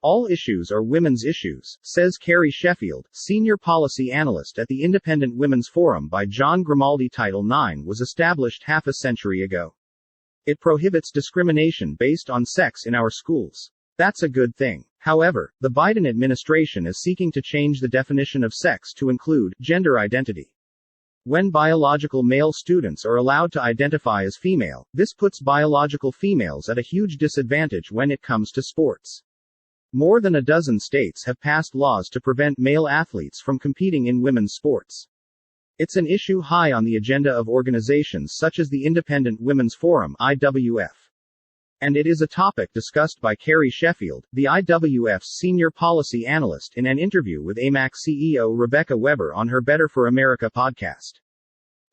All issues are women's issues, says Carrie Sheffield, senior policy analyst at the Independent Women's Forum by John Grimaldi. Title IX was established half a century ago. It prohibits discrimination based on sex in our schools. That's a good thing. However, the Biden administration is seeking to change the definition of sex to include gender identity. When biological male students are allowed to identify as female, this puts biological females at a huge disadvantage when it comes to sports. More than a dozen states have passed laws to prevent male athletes from competing in women's sports. It's an issue high on the agenda of organizations such as the Independent Women's Forum (IWF). And it is a topic discussed by Carrie Sheffield, the IWF's senior policy analyst, in an interview with AMAC CEO Rebecca Weber on her Better for America podcast.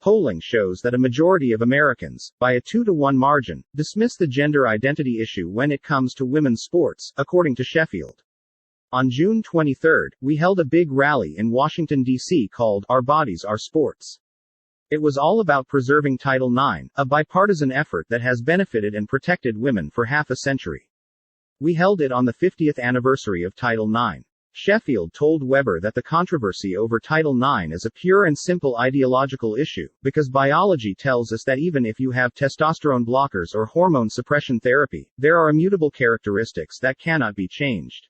Polling shows that a majority of Americans, by a 2-to-1 margin, dismiss the gender identity issue when it comes to women's sports, according to Sheffield. On June 23, we held a big rally in Washington, D.C. called Our Bodies, Our Sports. It was all about preserving Title IX, a bipartisan effort that has benefited and protected women for half a century. We held it on the 50th anniversary of Title IX. Sheffield told Weber that the controversy over Title IX is a pure and simple ideological issue, because biology tells us that even if you have testosterone blockers or hormone suppression therapy, there are immutable characteristics that cannot be changed.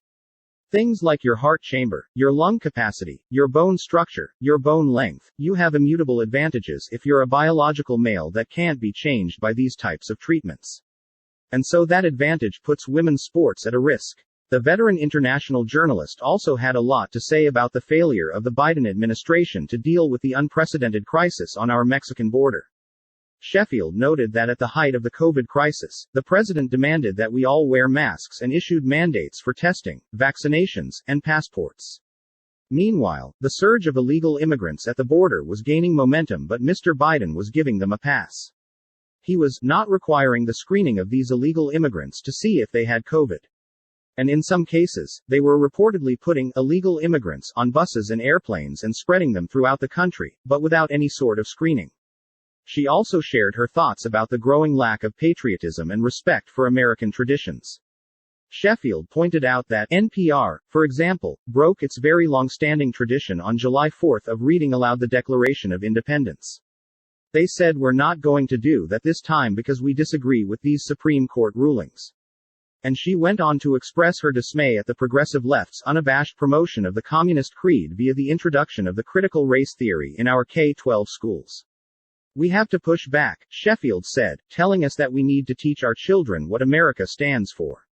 Things like your heart chamber, your lung capacity, your bone structure, your bone length, you have immutable advantages if you're a biological male that can't be changed by these types of treatments. And so that advantage puts women's sports at a risk. The veteran international journalist also had a lot to say about the failure of the Biden administration to deal with the unprecedented crisis on our Mexican border. Sheffield noted that at the height of the COVID crisis, the president demanded that we all wear masks and issued mandates for testing, vaccinations, and passports. Meanwhile, the surge of illegal immigrants at the border was gaining momentum, but Mr. Biden was giving them a pass. He was not requiring the screening of these illegal immigrants to see if they had COVID. And in some cases, they were reportedly putting illegal immigrants on buses and airplanes and spreading them throughout the country, but without any sort of screening. She also shared her thoughts about the growing lack of patriotism and respect for American traditions. Sheffield pointed out that NPR, for example, broke its very long-standing tradition on July 4 of reading aloud the Declaration of Independence. They said we're not going to do that this time because we disagree with these Supreme Court rulings. And she went on to express her dismay at the progressive left's unabashed promotion of the communist creed via the introduction of the critical race theory in our K-12 schools. We have to push back, Sheffield said, telling us that we need to teach our children what America stands for.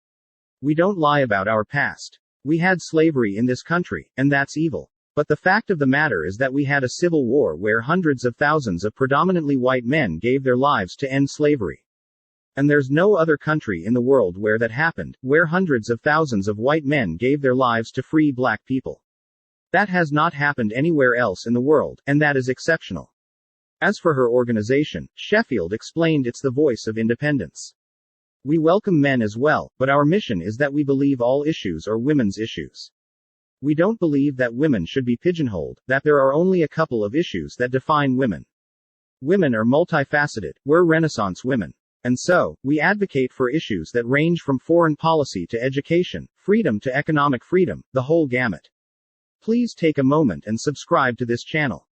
We don't lie about our past. We had slavery in this country, and that's evil. But the fact of the matter is that we had a civil war where hundreds of thousands of predominantly white men gave their lives to end slavery. And there's no other country in the world where that happened, where hundreds of thousands of white men gave their lives to free black people. That has not happened anywhere else in the world, and that is exceptional. As for her organization, Sheffield explained, it's the voice of independence. We welcome men as well, but our mission is that we believe all issues are women's issues. We don't believe that women should be pigeonholed, that there are only a couple of issues that define women. Women are multifaceted, we're Renaissance women. And so, we advocate for issues that range from foreign policy to education, freedom to economic freedom, the whole gamut. Please take a moment and subscribe to this channel.